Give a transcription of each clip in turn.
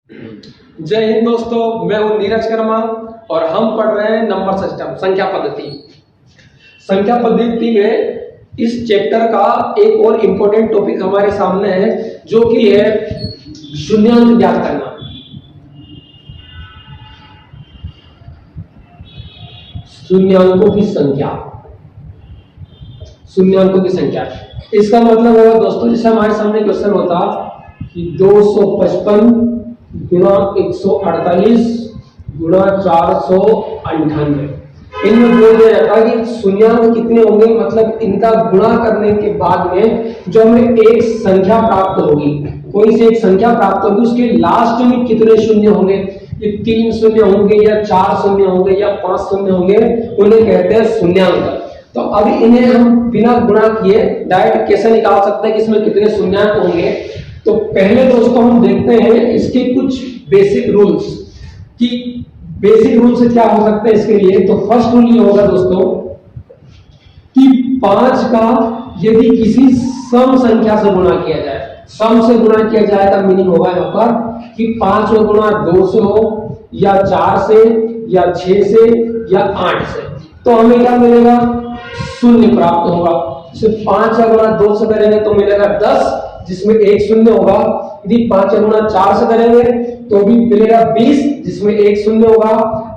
जय हिंद दोस्तों, मैं हूं नीरज कर्मा और हम पढ़ रहे हैं नंबर सिस्टम संख्या पद्धति। संख्या पद्धति में इस चैप्टर का एक और इम्पोर्टेंट टॉपिक हमारे सामने है, जो कि है शून्यांक ज्ञात करना। शून्यांकों की संख्या, शून्यांकों की संख्या। इसका मतलब होगा दोस्तों, जैसे हमारे सामने क्वेश्चन होता कि 255 गुणा 148 गुणा 498, इनमें बोल दिया जाता है कि शून्यांक कितने होंगे, मतलब इनका गुणा करने के बाद में जो हमें एक संख्या प्राप्त होगी, कोई से एक संख्या प्राप्त होगी, उसके लास्ट में कितने शून्य होंगे, ये 3 शून्य होंगे या 4 शून्य होंगे या 5 शून्य होंगे, उन्हें कहते हैं शून्यांक। तो अभी इन्हें हम बिना गुणा किए डायरेक्ट कैसे निकाल सकते हैं कि इसमें कितने शून्यांक होंगे। तो पहले दोस्तों हम देखते हैं इसके कुछ बेसिक रूल्स कि बेसिक रूल से क्या हो सकते हैं इसके लिए। तो फर्स्ट रूल ये होगा दोस्तों कि 5 का यदि किसी सम संख्या से गुणा किया जाए, सम से गुणा किया जाए का मीनिंग होगा यहाँ पर कि 5 को गुणा 2 से हो या 4 से या 6 से या 8 से, तो हमें क्या मिलेगा, शून्य प्राप्त होगा। सिर्फ 5 का गुणा 2 से करेंगे तो मिलेगा 10, जिसमें एक शून्य होगा। यदि 5 का गुणा 4 से करेंगे तो भी मिलेगा 20, जिसमें एक शून्य होगा।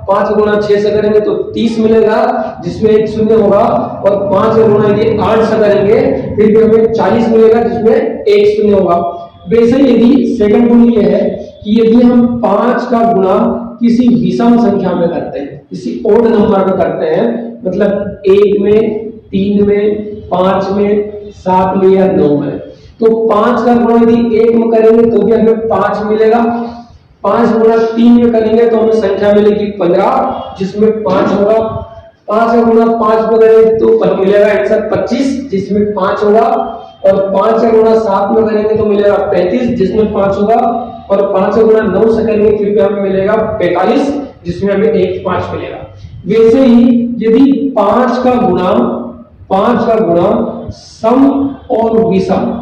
5 गुणा 6 से करेंगे तो 30 मिलेगा, जिसमें एक शून्य होगा। और 5 का गुणा यदि 8 से करेंगे फिर भी हमें 40 मिलेगा, जिसमें एक शून्य होगा। वैसे यदि सेकंड रूल ये है कि यदि हम 5 का गुणा किसी विषम संख्या में करते हैं, किसी ओड नंबर में करते हैं, मतलब 1 में, 3 में, 5 में, 7 में या 9 में, तो 5 का गुणा यदि 1 में करेंगे तो भी हमें 5 मिलेगा। 5 गुणा 3 में करेंगे तो हमें संख्या मिलेगी 15, जिसमें 5 होगा। 5 का गुणा 5 में करेंगे तो मिलेगा आंसर 25, जिसमें 5 होगा। और 5 का गुणा 7 में करेंगे तो मिलेगा 35, जिसमें 5 होगा। और 5 का गुणा 9 से करेंगे फिर भी हमें मिलेगा 45, जिसमें हमें 5 मिलेगा। वैसे ही यदि 5 का गुणा सम और विषम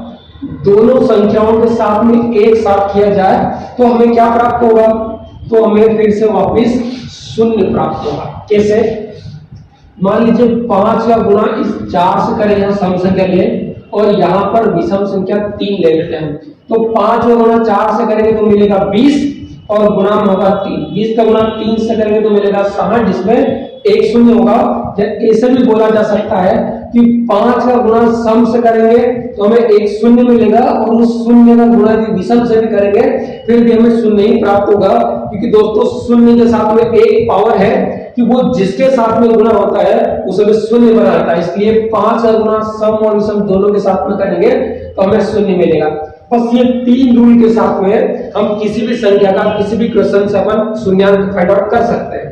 दोनों संख्याओं के साथ में एक साथ किया जाए तो हमें क्या प्राप्त होगा, तो हमें फिर से वापस शून्य प्राप्त होगा। कैसे, मान लीजिए 5 का गुणा इस 4 से करें, यहाँ सम संख्या ले, और यहाँ पर विषम संख्या 3 ले लेते हैं। तो 5 का गुणा 4 से करेंगे तो मिलेगा 20 और गुणा में होगा 3। 20 का गुणा 3 से करेंगे तो मिलेगा 60, जिसमें एक शून्य होगा। ऐसे भी बोला जा सकता है कि 5 का गुणा सम से करेंगे तो हमें एक शून्य मिलेगा, और उस शून्य का गुणा यदि विषम से भी करेंगे फिर भी हमें शून्य ही प्राप्त होगा, क्योंकि दोस्तों शून्य के साथ में एक पावर है कि वो जिसके साथ में गुणा होता है उसे शून्य बनाता है। इसलिए 5 का गुणा सम और विषम दोनों के साथ में करेंगे तो हमें शून्य मिलेगा। बस ये 3 रूल के साथ में हम किसी भी संख्या का किसी भी क्वेश्चन से अपन शून्यांक फाइंड आउट कर सकते हैं।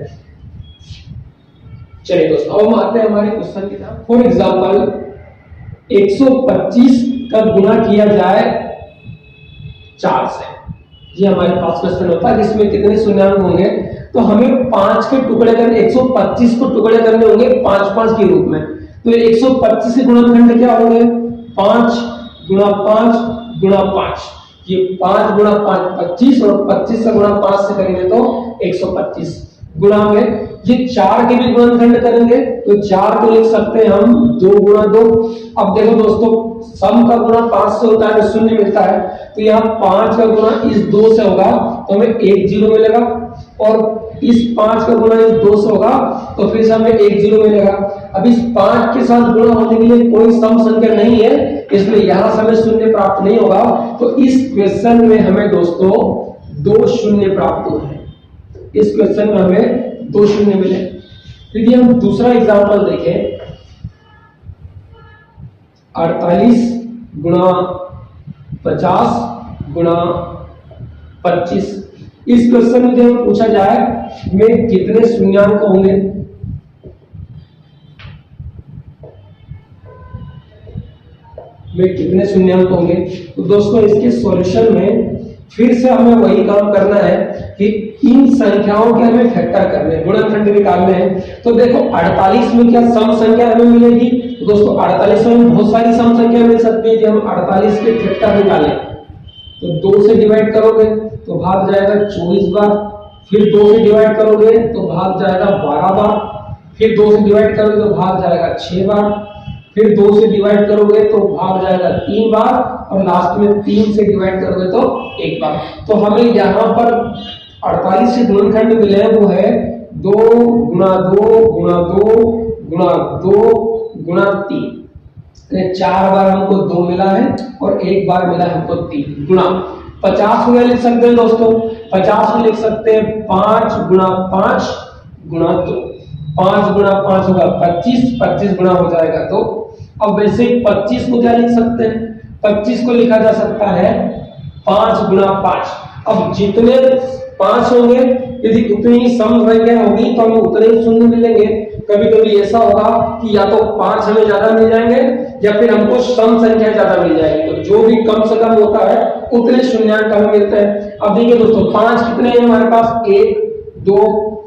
चलिए दोस्तों, अब हम आते हैं हमारे क्वेश्चन की तरफ। फॉर एग्जांपल 125 का गुणा किया जाए 4 से, ये हमारे पास क्वेश्चन होता है जिसमें कितने शून्यांक होंगे। तो हमें 5 के टुकड़े करने, 125 को टुकड़े करने होंगे 5-5 के रूप में। तो 125 के गुणनखंड क्या होंगे, 5 गुणा 5 गुणा 5। ये 5 गुणा 5 25, और 25 से गुणा 5 से करेंगे तो 125। गुणा में ये 4 के भी गुणनखंड करेंगे तो 4 को लिख सकते हैं हम 2 गुणा 2। अब देखो दोस्तों, सम का गुणा 5 से होता है तो शून्य मिलता है, तो यहाँ 5 का गुणा इस 2 से होगा तो हमें 1 0 मिलेगा। और इस 5 का गुणा इस 2 से होगा तो फिर से हमें 1 0 मिलेगा। अब इस 5 के साथ गुणा होने के लिए कोई सम संख्या नहीं है, इसलिए यहाँ से हमें शून्य प्राप्त नहीं होगा। तो इस क्वेश्चन में हमें दोस्तों 2 शून्य प्राप्त हुए हैं। इस क्वेश्चन में हमें 2 शून्य मिले। यदि हम दूसरा एग्जांपल देखें, 48 गुणा 50 गुणा 25, इस क्वेश्चन में जब पूछा जाए में कितने शून्यांक होंगे, में कितने शून्यांक होंगे, तो दोस्तों इसके सॉल्यूशन में फिर से हमें वही काम करना है कि इन संख्याओं के हमें फैक्टर करने, गुणनखंड निकालने हैं। तो देखो 48 में क्या सम संख्या हमें मिलेगी, तो दोस्तों 48 में बहुत सारी सम संख्या मिल सकती है। कि हम 48 के फैक्टर निकालें तो 2 से डिवाइड करोगे तो भाग जाएगा 24 बार, फिर 2 से डिवाइड करोगे तो भाग जाएगा 12 बार, फिर 2 से डिवाइड करोगे तो भाग जाएगा 6 बार, फिर 2 से डिवाइड करोगे तो भाग जाएगा 3 बार, और लास्ट में 3 से डिवाइड करोगे तो 1 बार। तो हमें यहाँ पर 48 से गुणनखंड मिले हैं, वो है 2 गुणा 2 गुणा 2 गुणा 2 गुणा 3। 4 बार हमको 2 मिला है और 1 बार मिला है हमको 3 गुणा 50 को लिख सकते हैं दोस्तों, 50 को लिख सकते हैं 5 गुणा 5 गुणा 2। 5 गुणा 5 होगा 25, 25 गुणा हो जाएगा 2। अब वैसे 25 को क्या लिख सकते हैं, 25 को लिखा जा सकता है 5 गुणा 5। अब जितने 5 होंगे, यदि उतनी ही सम संख्या होगी तो हमें उतने ही शून्य मिलेंगे। कभी कभी ऐसा होगा कि या तो 5 हमें ज्यादा मिल जाएंगे या फिर हमको सम संख्या ज्यादा मिल जाएगी, तो जो भी कम से कम होता है उतने शून्यांक हमें मिलते हैं। अब देखिए दोस्तों 5 कितने हैं हमारे पास, 1 2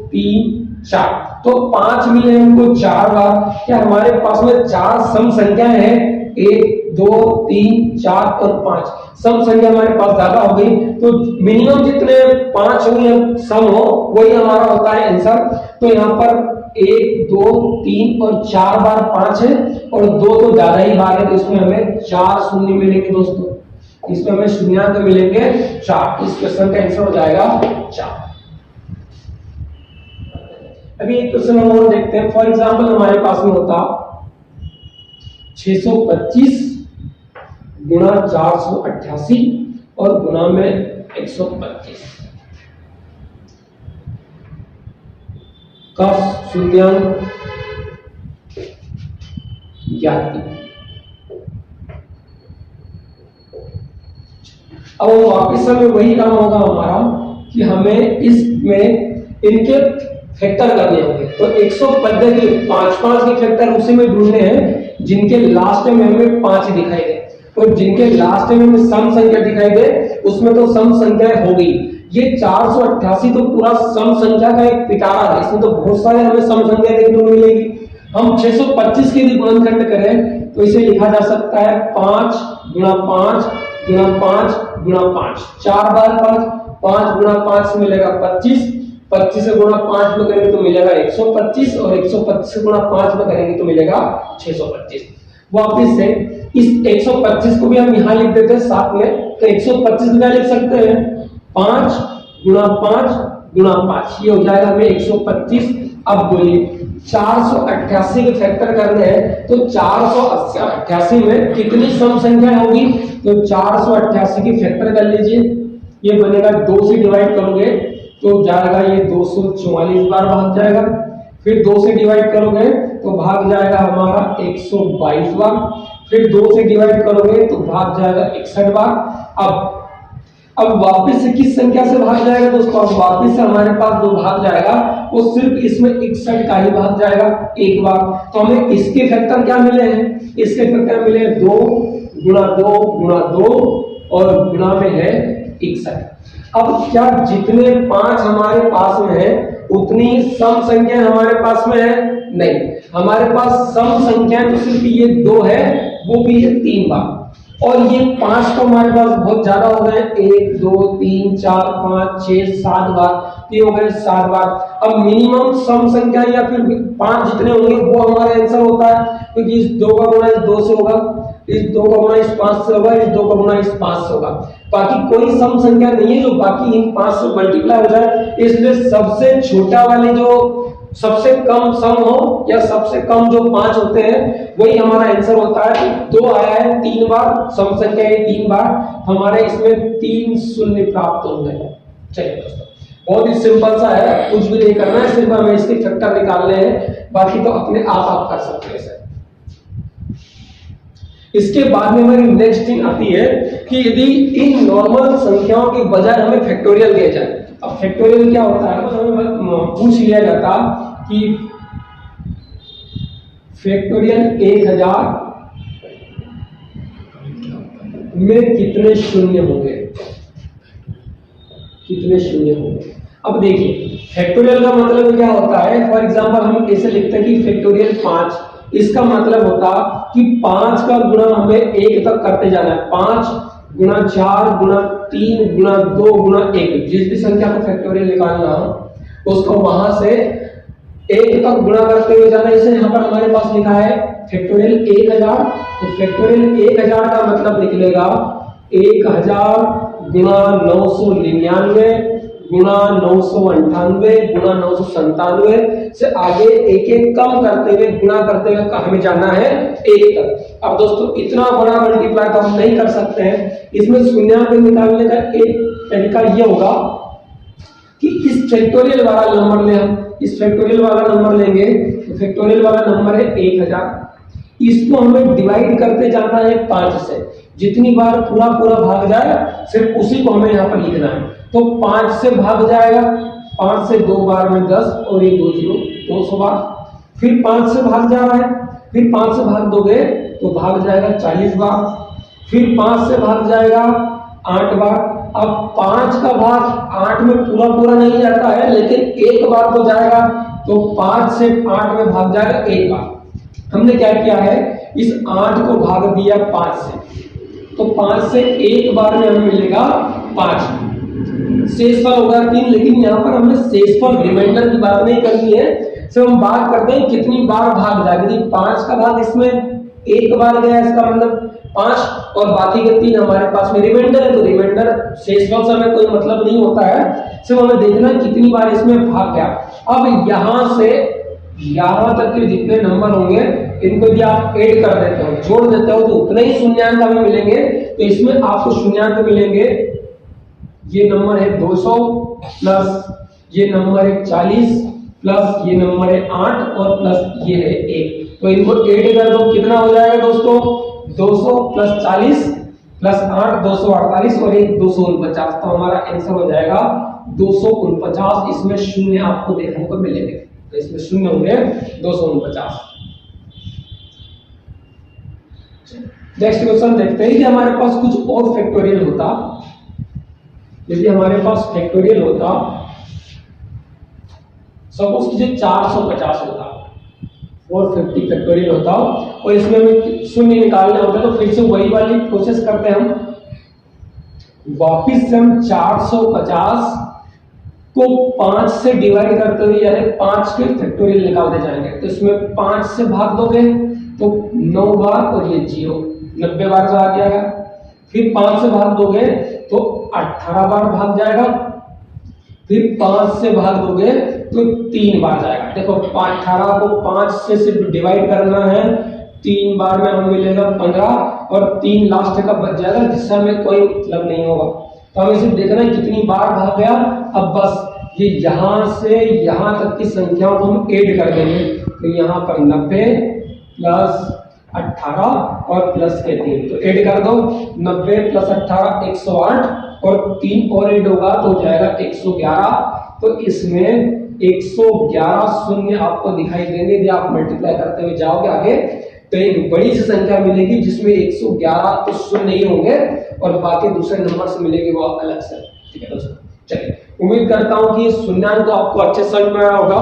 3 4, तो 5 मिले हमको 4 बार। क्या हमारे पास में 4 सम संख्याएं हैं, 1 2 3 4 और 5 सम संख्या हमारे पास ज्यादा हो गई, तो मिनिमम जितने 5 होंगे सम हो वही हमारा होता है आंसर। तो यहाँ पर 1 2 3 और 4 बार 5 है, और 2 तो ज्यादा ही बार है, तो इसमें हमें 4 शून्य मिलेंगे दोस्तों, इसमें हमें शून्यांक मिलेंगे 4। इस क्वेश्चन का आंसर हो जाएगा 4। अभी एक क्वेश्चन हम और देखते हैं। फॉर एग्जांपल हमारे पास में होता 625 गुणा 488 और गुणा में 125 का शून्यांक ज्ञात कीजिए। अब वापिस हमें वही काम होगा हमारा कि हमें इसमें इनके फैक्टर करने होंगे। तो 150 के 5 के फैक्टर उसी में ढूंढने हैं जिनके लास्ट में हमें 5 दिखाई दे, और जिनके लास्ट में हमें सम संख्या दिखाई दे उसमें तो सम संख्या होगी। ये 488 तो पूरा सम संख्या का एक पिटारा है, इसमें तो बहुत सारे हमें सम संख्या देखने को मिलेगी। हम 625 के लिए गुणनखंड करें तो इसे लिखा जा सकता है 5 गुणा 5 गुणा 5 गुणा 5, 4 बार 5 गुणा 5 से मिलेगा 25, 25 से गुणा 5 में करेंगे तो मिलेगा 125, और 125 से गुणा 5 में करेंगे तो मिलेगा 625। वापिस से इस 125 को भी हम यहाँ लिख देते हैं साथ में, तो 125 क्या लिख सकते हैं 5 गुणा 5 गुणा 5, ये हो जाएगा हमें 125। अब बोलिए 488 के फैक्टर करने हैं, तो 488 में कितनी सम संख्या होगी, तो 488 की फैक्टर कर लीजिए। ये बनेगा 2 से डिवाइड करोगे तो जाएगा ये 244 बार भाग जाएगा, फिर 2 से डिवाइड करोगे तो भाग जाएगा हमारा 122 बार, फिर 2 से डिवाइड करोगे तो भाग जाएगा 61 बार। अब वापस से किस संख्या से भाग जाएगा दोस्तों, अब वापस से हमारे पास जो भाग जाएगा वो सिर्फ इसमें 61 का ही भाग जाएगा एक बार। तो हमें इसके फैक्टर क्या मिले हैं, इसके फैक्टर मिले 2 गुणा 2 गुणा 2 और गुणा में है 61। अब क्या जितने 5 हमारे पास में है उतनी सम संख्या हमारे पास में है, नहीं, हमारे पास सम संख्या तो सिर्फ ये 2 है, वो भी है 3 बार, और ये 5 तो हमारे पास बहुत ज्यादा हो गए, 1 2 3 4 5 6 7 बार, ये हो गए 7 बार। अब मिनिमम सम संख्या या फिर 5 जितने होंगे वो हमारा आंसर होता है, क्योंकि इस 2 का गुणा इस 2 से होगा, इस 2 का गुणा इस 5 से होगा, इस 2 का गुणा इस 5 से होगा। बाकी कोई सम संख्या नहीं है जो बाकी इन 5 से मल्टीप्लाई हो जाए, इसलिए सबसे छोटा वाली जो सबसे कम सम हो या सबसे कम जो 5 होते हैं वही हमारा आंसर होता है। 2 आया है 3 बार, सम संख्या है 3 बार, हमारे इसमें 3 शून्य प्राप्त हो गए। चलिए दोस्तों बहुत ही सिंपल सा है, कुछ भी नहीं करना है, सिर्फ हमें इसके फैक्टर निकालने हैं, बाकी तो अपने आप कर सकते हैं। इसके बाद में हमारी नेक्स्ट थिंग आती है कि यदि इन नॉर्मल संख्याओं के बजाय हमें फैक्टोरियल दिया जाए। अब फैक्टोरियल क्या होता है, तो हमें पूछ लिया जाता कि फैक्टोरियल 1000 में कितने शून्य होंगे, कितने शून्य होंगे। अब देखिए फैक्टोरियल का मतलब क्या होता है, फॉर एग्जांपल हम ऐसे लिखते हैं कि फैक्टोरियल 5, इसका मतलब होता कि 5 का गुणा हमें 1 तक करते जाना है। 5 गुणा 4 गुणा 3 गुणा 2 गुणा 1, जिस भी संख्या को फैक्टोरियल निकालना उसको वहां से 1 तक गुणा करते हुए जाना। इसे यहाँ पर हमारे पास लिखा है फैक्टोरियल 1000, तो फैक्टोरियल 1000 का मतलब निकलेगा 1000 गुणा 999 गुणा 998 गुणा 997 से आगे एक एक कम करते हुए गुणा करते हुए हमें जाना है 1 तक। अब दोस्तों इतना बड़ा मल्टीप्लाई तो हम नहीं कर सकते हैं, इसमें शून्यांक निकालने का एक तरीका ये होगा कि इस फैक्टोरियल वाला नंबर में हम इस फैक्टोरियल वाला नंबर लेंगे, तो फैक्टोरियल वाला नंबर है 1000, इसको हमें डिवाइड करते जाना है 5 से, जितनी बार पूरा पूरा भाग जाए सिर्फ उसी को हमें यहाँ पर लिखना है। तो 5 से भाग जाएगा, 5 से 2 बार में 10 और ये 2 0 200 बार, फिर 5 से भाग जा रहा है, फिर 5 से भाग दोगे तो भाग जाएगा 40 बार, फिर 5 से भाग जाएगा 8 बार। अब 5 का भाग 8 में पूरा पूरा नहीं जाता है, लेकिन एक बार तो जाएगा, तो 5 से 8 में भाग जाएगा एक बार। हमने क्या किया है, इस 8 को भाग दिया 5 से, तो 5 से एक बार में हमें मिलेगा 5, शेषफल होगा 3। लेकिन यहाँ पर हमें शेषफल रिमाइंडर की बात नहीं करनी है, सिर्फ हम बात करते हैं कितनी बार भाग जाएगी। 5 का भाग इसमें एक बार गया, इसका मतलब 5, और बाकी के 3 हमारे पास में रिमाइंडर है, तो रिमाइंडर शेषफल से हमें कोई मतलब नहीं होता है, सिर्फ हमें देखना है कितनी बार इसमें भाग गया। अब यहाँ से यहाँ तक के जितने नंबर होंगे इनको यदि आप ऐड कर देते हो, जोड़ देते हो, तो उतने ही शून्याङ्क हमें मिलेंगे। तो इसमें आपको शून्याङ्क मिलेंगे, ये नंबर है 200 प्लस ये नंबर है 40 प्लस ये नंबर है 8 और प्लस ये है 1। तो इनको ऐड कर दो, कितना हो जाएगा दोस्तों, 200 प्लस 40 प्लस 8 248 और 1 249। तो हमारा आंसर हो जाएगा 249। इसमें शून्य आपको देखने को मिलेंगे, तो इसमें शून्य होंगे 249। नेक्स्ट क्वेश्चन देखते हैं कि हमारे पास कुछ और फैक्टोरियल होता, यदि हमारे पास फैक्टोरियल होता, सपोज कीजिए 450 होता, 450 फैक्टोरियल होता और इसमें हमें शून्य निकालना होता, तो फिर से वही वाली प्रोसेस करते हैं हम। वापिस से हम 450 को 5 से डिवाइड करते हुए यानी 5 के फैक्टोरियल निकालते जाएंगे। तो इसमें 5 से भाग दोगे तो 9 बार और ये 0 90 बार का आ जाएगा। फिर 5 से भाग दोगे तो 18 बार भाग जाएगा। फिर 5 से भाग दोगे तो 3 बार जाएगा। देखो 18 को 5 से सिर्फ डिवाइड करना है, 3 बार में हमें मिलेगा 15 और 3 लास्ट का बच जाएगा, जिससे हमें कोई मतलब नहीं होगा। तो हमें सिर्फ देखना है कितनी बार भाग गया। अब बस ये यहाँ से यहाँ तक की संख्याओं को हम ऐड कर देंगे। तो यहाँ पर 90 प्लस 18 और प्लस के 3, तो ऐड कर दो। 90 प्लस 18 108 और 3 और ऐड होगा तो हो जाएगा 111। तो इसमें 111 शून्य आपको दिखाई देंगे यदि आप मल्टीप्लाई करते हुए जाओगे आगे, तो एक बड़ी सी संख्या मिलेगी जिसमें 111 तो शून्य ही होंगे और बाकी दूसरे नंबर से मिलेंगे वो अलग से। ठीक है दोस्तों, चलिए उम्मीद करता हूं कि शून्याङ्क को आपको अच्छे समझ में आया होगा।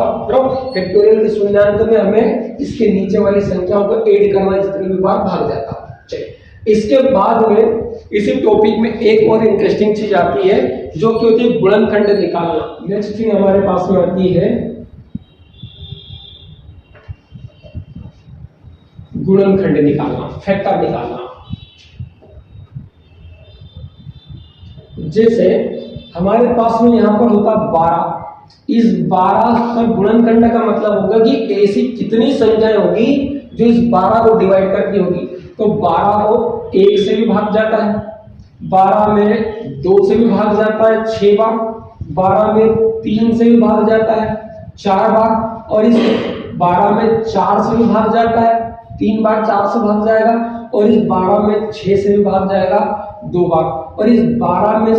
फैक्टोरियल के शून्याङ्क में हमें इसके नीचे वाली संख्याओं को ऐड करना, जितनी भी बार भाग जाता। चलिए इसके बाद में इसी टॉपिक में एक और इंटरेस्टिंग चीज आती है जो कि होती है गुणनखंड निकालना। नेक्स्ट थिंग हमारे पास में आती है गुणनखंड निकालना, फैक्टर निकालना। जैसे हमारे पास में यहाँ पर होता 12, इस 12 का गुणनखंड का मतलब होगा कि ऐसी कितनी संख्याएं होगी जो इस 12 को डिवाइड करती होगी। तो 12 को 1 से भी भाग जाता है, 12 में 2 से भी भाग जाता है 6 बार, 12 में 3 से भी भाग जाता है 4 बार, और इस 12 में 4 से भी भाग जाता है 3 बार, 4 से भाग जाएगा, और इस 12 में 6 से भी भाग जाएगा 2 बार, और इस 12 में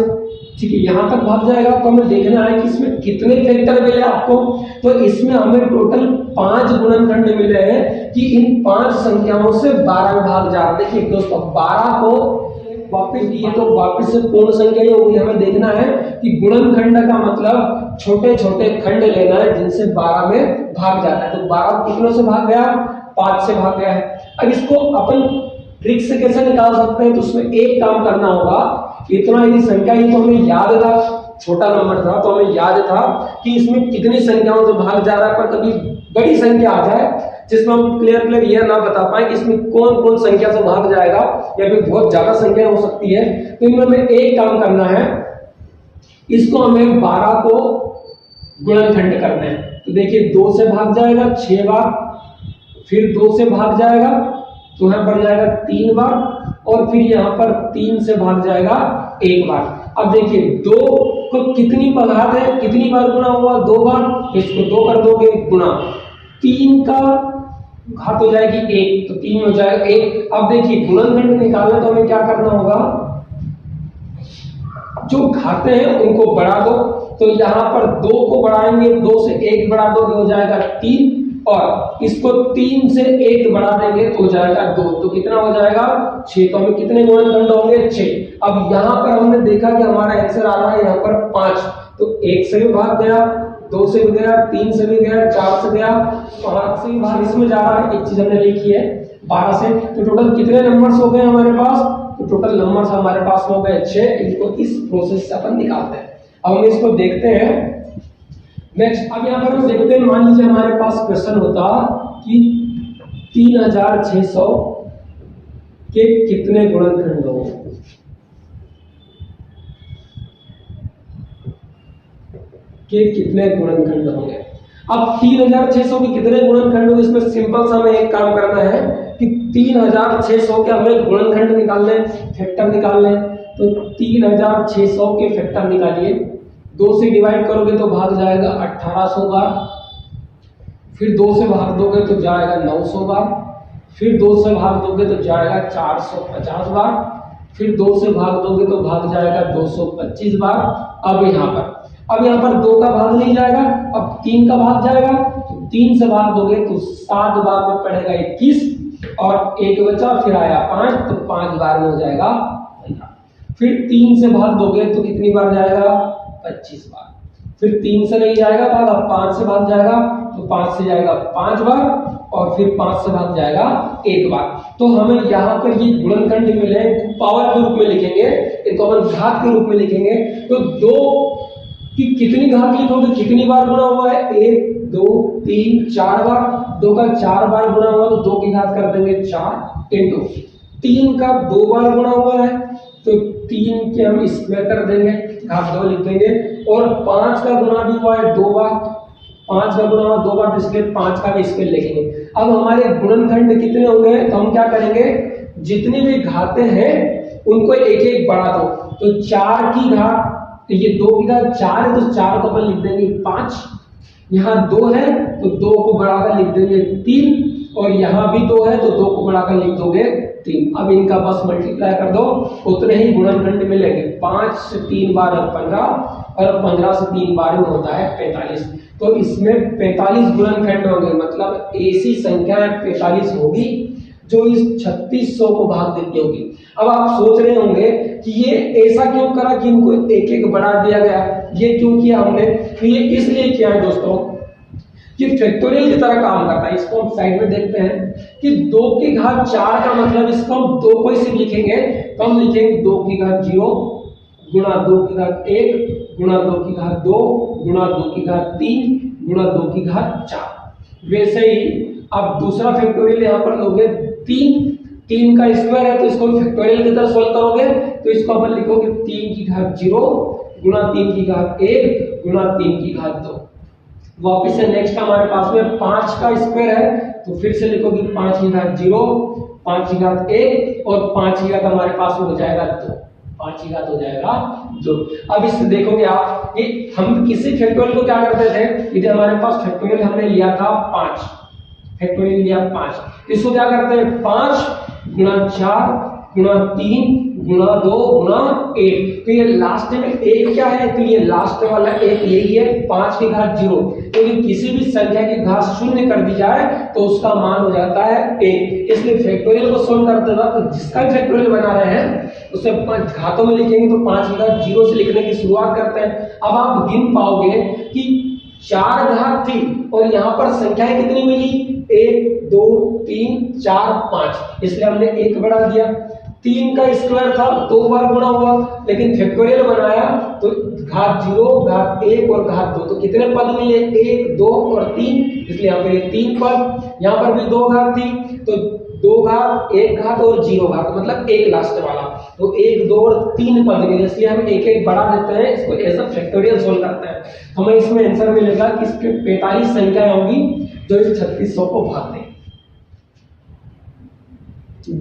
ठीक है यहाँ तक भाग जाएगा। तो हमें देखना है कि इसमें कितने फैक्टर मिले आपको। तो इसमें हमें टोटल 5 गुणनखंड मिले हैं कि इन 5 संख्याओं से 12 भाग जा रहे। देखिए दोस्तों 12 को वापस दिए तो वापस से पूर्ण संख्या ही होगी। हमें देखना है कि गुणनखंड का मतलब छोटे छोटे खंड लेना है जिनसे 12 में भाग जाता है। तो 12 कितनों से भाग गया, 5 से भाग गया है। अब इसको अपन ट्रिक से कैसे निकाल सकते हैं, तो उसमें एक काम करना होगा, इतना यदि संख्या ही तो हमें याद था, छोटा नंबर था तो हमें याद था कि इसमें कितनी संख्याओं से भाग जा रहा है, पर कभी बड़ी संख्या आ जाए जिसमें हम क्लियर यह ना बता पाए कि इसमें कौन कौन संख्या से भाग जाएगा या फिर बहुत ज्यादा संख्या हो सकती है, तो इनमें हमें एक काम करना है, इसको हमें 12 को गुणनखंड करना है। तो देखिए 2 से भाग जाएगा 6 बार, फिर 2 से भाग जाएगा तो यहाँ पर जाएगा 3 बार, और फिर यहाँ पर 3 से भाग जाएगा 1 बार। अब देखिए 2 को कितनी घात है, कितनी बार गुणा हुआ, 2 बार, तो इसको 2 कर दोगे गुणा, 3 का घात हो जाएगी 1, तो 3 हो जाएगा 1। अब देखिए गुणनखंड निकालना तो हमें क्या करना होगा, जो घाते हैं उनको बढ़ा दो, तो यहाँ पर 2 को बढ़ाएंगे, 2 से 1 बढ़ा दोगे हो जाएगा 3, और इसको 3 से 1 बढ़ा देंगे तो हो जाएगा 2, तो कितना हो जाएगा 6। तो हमें कितने गुणनखंड होंगे 6। अब यहाँ पर हमने देखा कि हमारा आंसर आ रहा है यहाँ पर 5, तो 1 से भी भाग गया, 2 से भी गया, 3 से भी गया, 4 से गया, 5 से भी भाग इसमें जा रहा है। एक चीज हमने लिखी है 12 से, तो टोटल कितने नंबर्स हो गए हमारे पास, तो टोटल नंबर्स हमारे पास हो गए 6। इनको इस प्रोसेस से अपन निकालते हैं। अब हम इसको देखते हैं नेक्स्ट। अब यहाँ पर हम देखते हैं, मान लीजिए हमारे पास क्वेश्चन होता कि 3600 के कितने गुणनखंड होंगे, अब 3600 के कितने गुणनखंड होंगे, इसमें सिंपल सा हमें एक काम करना है कि 3600 के हमें गुणनखंड निकालने, फैक्टर निकालने। तो 3600 के फैक्टर निकालिए, 2 से डिवाइड करोगे तो भाग जाएगा 1800 बार, फिर 2 से भाग दोगे तो जाएगा 900 बार, फिर 2 से भाग दोगे तो जाएगा 450 बार, फिर 2 से भाग दोगे तो भाग जाएगा 225 बार। अब यहाँ पर 2 का भाग नहीं जाएगा, अब 3 का भाग जाएगा, तो 3 से भाग दोगे तो 7 बार में पड़ेगा 21, और 1 बचा, फिर आया 5, तो 5 बार में हो जाएगा 15। फिर 3 से भाग दोगे तो कितनी बार जाएगा 25 बार, फिर 3 से नहीं जाएगा भाग, अब 5 से भाग जाएगा, तो 5 से जाएगा 5 बार, और फिर 5 से भाग जाएगा 1 बार। तो हमें यहाँ पर ये गुणनखंड मिले, पावर के रूप में लिखेंगे, इनको अपन घात के रूप में लिखेंगे। तो 2 की कितनी घात लिखोगे, कितनी बार गुणा हुआ है, 1 2 3 4 बार, 2 का 4 बार गुणा हुआ तो 2 की घात कर देंगे 4 इंटू 3 का 2 बार गुणा हुआ है तो 3 के हम स्क्वायर कर देंगे, घात 2 लिख देंगे, और 5 का गुणा भी हुआ है 2 बार, 5 का गुणा हुआ 2 बार, तो इसलिए 5 का भी स्क्वायर लिखेंगे। अब हमारे गुणनखंड कितने होंगे, तो हम क्या करेंगे, जितनी भी घातें हैं उनको एक एक बढ़ा दो। तो 4 की घात, तो ये 2 की घात 4 है, तो 4 को अपन लिख देंगे 5, यहाँ 2 है तो 2 को बढ़ाकर लिख देंगे 3, और यहाँ भी 2 है तो 2 को बढ़ाकर लिख दोगे 3। अब इनका बस मल्टीप्लाई कर दो, उतने ही गुणनखंड मिलेंगे। 5 से 3 बार 15, और 15 से 3 बार में होता है 45। तो इसमें 45 गुणनखंड होंगे, मतलब ऐसी संख्या 45 होगी जो इस 3600 को भाग देती होगी। अब आप सोच रहे होंगे कि ये ऐसा क्यों करा कि इनको एक एक बढ़ा दिया गया, ये क्यों किया हमने, तो ये इसलिए किया है दोस्तों कि फैक्टोरियल की तरह काम करता है। इसको हम साइड में देखते हैं कि 2 की घात 4 का मतलब इसको हम 2 को इसे लिखेंगे, तो हम लिखेंगे 2 की घात 0 गुणा 2 की घात 1 गुणा 2 की घात 2 गुणा 2 की घात 3 गुणा 2 की घात 4। वैसे ही अब दूसरा फैक्टोरियल यहाँ पर लोगे 3 का स्क्वायर है, तो इसको फैक्टोरियल की तरह सोल्व करोगे तो इसको अपन लिखोगे 3 की घात 0 गुणा 3 की घात 1 गुणा 3 की घात 2। वापिस से नेक्स्ट हमारे पास में 5 का स्क्वायर है, तो फिर से लिखोगे 5 की घात 0 5 की घात 1 और 5 की घात हमारे पास में हो जाएगा 2, 5 की घात हो जाएगा 2। अब इससे देखोगे आप कि हम किसी फैक्टोरियल को क्या करते थे, यदि हमारे पास फैक्टोरियल हमने लिया था 5, फैक्टोरियल लिया 5, इसको क्या करते हैं 5 गुणा 4 गुणा 3 गुणा 2 गुणा 1। तो ये लास्ट में 1 क्या है, तो ये लास्ट वाला 1 यही है 5 की घात 0। तो ये किसी भी संख्या की घात शून्य कर दी जाए तो उसका मान हो जाता है 1। इसलिए फैक्टोरियल को सोल्व करते वक्त जिसका फैक्टोरियल बना रहे हैं उसे घातों में लिखेंगे तो 5 की घात 0 से लिखने की शुरुआत करते हैं। अब आप गिन पाओगे कि 4 घात थी और यहाँ पर संख्याएं कितनी मिली 1 2 3 4 5, इसलिए हमने 1 बढ़ा दिया। 3 का स्क्वायर था 2 बार गुणा हुआ, लेकिन फैक्टोरियल बनाया तो घात 0 घात 1 और घात 2, तो कितने पद मिले 1 2 और 3, इसलिए यहाँ पे 3 पद। यहाँ पर भी 2 घात थी तो 2 घात 1 घात और 0 घात, मतलब 1 लास्ट वाला, तो 1 2 और 3 पद मिले, इसलिए हम एक एक बढ़ा देते हैं, इसको एज अ फैक्टोरियल सोल्व करते हैं। हमें इसमें आंसर मिलेगा कि इसके 45 संख्याएं होंगी जो इस 3600 को भाग दें।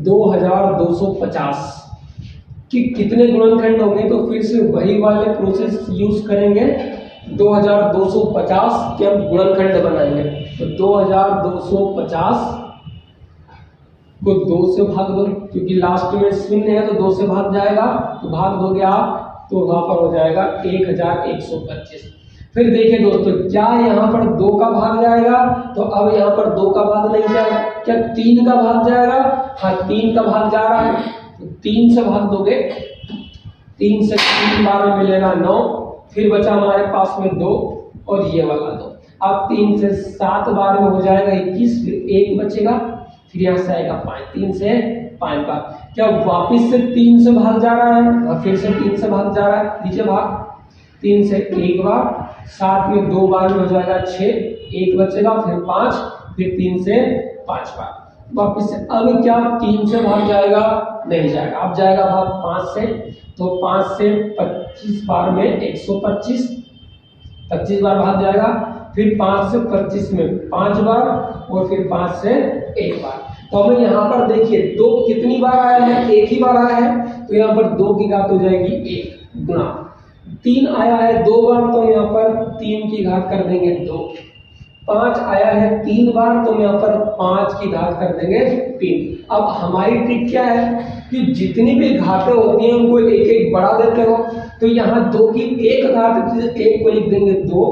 2250 कि कितने गुणनखंड होंगे, तो फिर से वही वाले प्रोसेस यूज करेंगे। 2250 के हम गुणनखंड बनाएंगे, तो 2250 को 2 से भाग दो, क्योंकि लास्ट में शून्य है तो 2 से भाग जाएगा, तो भाग दोगे आप तो वहां पर हो जाएगा 1125। फिर देखिए दोस्तों, क्या यहाँ पर 2 का भाग जाएगा, तो अब यहाँ पर 2 का भाग नहीं जाएगा, क्या 3 का भाग जाएगा? हाँ 3 का भाग जा रहा है, तो 3 से भाग दोगे, 3 से 3 बार में मिलेगा 9, फिर बचा हमारे पास में 2 और ये वाला 2। अब 3 से 7 बार में हो जाएगा 21, फिर 1 बचेगा, फिर यहाँ से आएगा 5, 3 से 5 बार। क्या वापिस से 3 से भाग जा रहा है? फिर से 3 से भाग जा रहा है, नीचे भाग, 3 से 1 बार, 7 में 2 बार में हो जाएगा 6, 1 बचेगा, फिर 5, फिर 3 से 5 बार वापिस से। अब क्या 3 से भाग जाएगा? नहीं जाएगा, अब जाएगा भाग 5 से, तो 5 से 25 बार में 125, 25 बार भाग जाएगा, फिर 5 से 25 में 5 बार और फिर 5 से 1 बार। तो हमें यहाँ पर देखिए 2 कितनी बार आया है? 1 ही बार आया है, तो यहाँ पर 2 की घात हो जाएगी 1 गुना 3 आया है 2 बार, तो यहाँ पर 3 की घात कर देंगे 2। 5 आया है 3 बार, तो यहाँ पर 5 की घात कर देंगे 3। अब हमारी ट्रिक क्या है कि जितनी भी घातें होती हैं उनको एक एक बढ़ा देते हो, तो यहाँ 2 की 1 घात, 1 को लिख देंगे 2,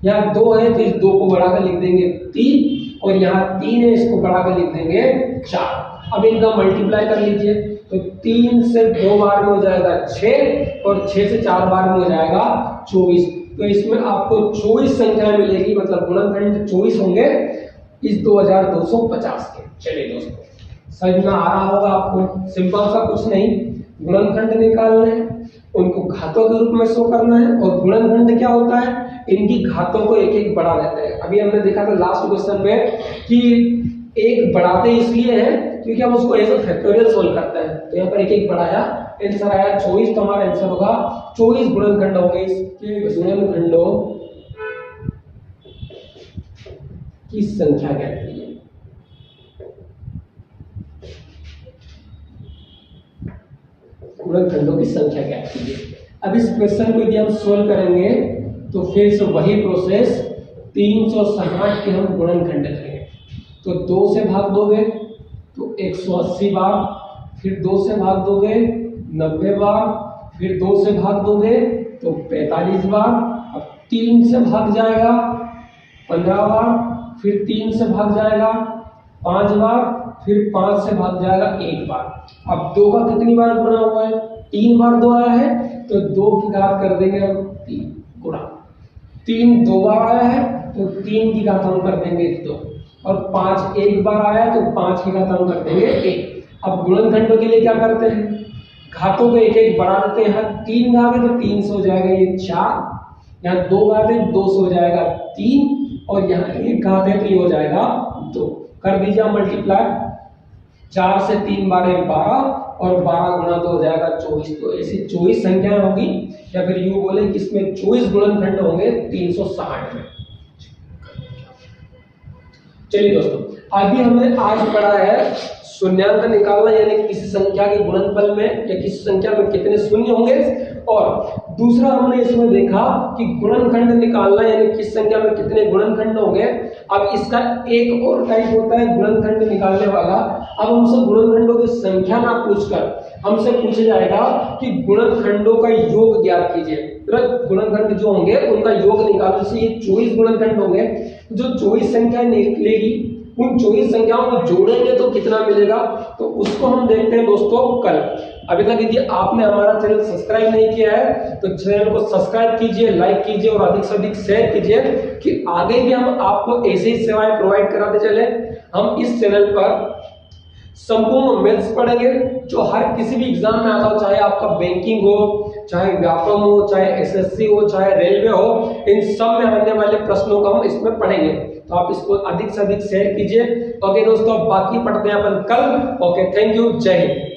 यहाँ 2 है तो इस 2 को बढ़ाकर लिख देंगे 3, और यहाँ 3 है इसको बढ़ाकर लिख देंगे 4। अब इनका मल्टीप्लाई कर लीजिए, तो 3 से 2 बार में हो जाएगा 6 और 6 से 4 बार में हो जाएगा 24। तो इसमें आपको 24 संख्या मिलेगी, मतलब गुणनखंड 24 होंगे इस 2250 के। चलिए दोस्तों, समझ में आ रहा होगा आपको, सिंपल सा कुछ नहीं, गुणनखंड निकालने हैं, उनको घातों के रूप में शो करना है, और गुणनखंड क्या होता है, इनकी घातों को एक एक बढ़ा देते हैं। अभी हमने देखा था लास्ट क्वेश्चन में कि एक बढ़ाते इसलिए है क्योंकि हम उसको एज अ फैक्टोरियल सोल्व करते हैं, तो यहाँ पर एक एक बढ़ाया, आंसर आया 24, तो हमारा आंसर होगा 24 गुणनखंड होंगे। इसके गुणनखंडों की संख्या कहती है। गुणनखंडों की संख्या कहती है। अब इस क्वेश्चन को यदि हम सोल्व करेंगे तो फिर से वही प्रोसेस 360 के हम गुणनखंड करेंगे। तो 2 से भाग दोगे तो 180 बार, फिर 2 से भाग दोगे 90 बार, फिर 2 से भाग दोगे तो 45 बार, अब 3 से भाग जाएगा 15 बार, फिर 3 से भाग जाएगा 5 बार, फिर 5 से भाग जाएगा 1 बार। अब 2 का कितनी बार गुणा हुआ है? 3 बार 2 आया है, तो 2 की घात कर देंगे हम 3 गुणा 3 2 बार आया है, तो 3 की घात हम कर देंगे 2, और 5 1 बार आया है तो 5 की घात हम कर देंगे 1। अब गुणनखंडों के लिए क्या करते हैं, घातों को एक एक बढ़ा देते हैं। 3 घात है तो 3 से हो जाएगा ये 4, यहाँ 2 घात है 2 से हो जाएगा 3, और यहाँ 1 घात है तो ये हो जाएगा 2। कर दीजिए मल्टीप्लाई, 4 से 3 बार 12, और 12 गुणा 2 हो जाएगा 24। तो ऐसी 24 संख्याएं होगी, या फिर यूं बोले कि इसमें 24 गुणनखंड होंगे 360 में। चलिए दोस्तों, अभी हमने आज पढ़ा है शून्यांक निकालना, यानी किसी संख्या के गुणनफल में या किसी संख्या में कितने शून्य होंगे, और दूसरा हमने इसमें देखा कि गुणनखंड निकालना, यानी किस संख्या में कितने गुणनखंड होंगे। अब इसका एक और टाइप होता है गुणनखंड निकालने वाला। अब हमसे गुणनखंडों की संख्या ना पूछकर हमसे पूछा जाएगा कि गुणनखंडों का योग ज्ञात कीजिए। गुणनखंड जो होंगे उनका योग निकालो, जैसे ये 24 गुणनखंड होंगे, जो 24 संख्या निकलेगी उन 24 संख्याओं को जोड़ेंगे तो कितना मिलेगा, तो उसको हम देखते हैं दोस्तों कल। अभी तक यदि आपने हमारा चैनल सब्सक्राइब नहीं किया है तो चैनल को सब्सक्राइब कीजिए, लाइक कीजिए और अधिक से अधिक शेयर कीजिए कि आगे भी हम आपको ऐसी ही सेवाएं प्रोवाइड कराते चले। हम इस चैनल पर संपूर्ण मैथ्स पढ़ेंगे जो हर किसी भी एग्जाम में आता हो, चाहे आपका बैंकिंग हो, चाहे व्याकरण हो, चाहे एसएससी हो, चाहे रेलवे हो, इन सब में आने वाले प्रश्नों को हम इसमें पढ़ेंगे। तो आप इसको अधिक से अधिक शेयर कीजिए। ओके दोस्तों, बाकी पढ़ते हैं अपन कल। ओके, थैंक यू, जय हिंद।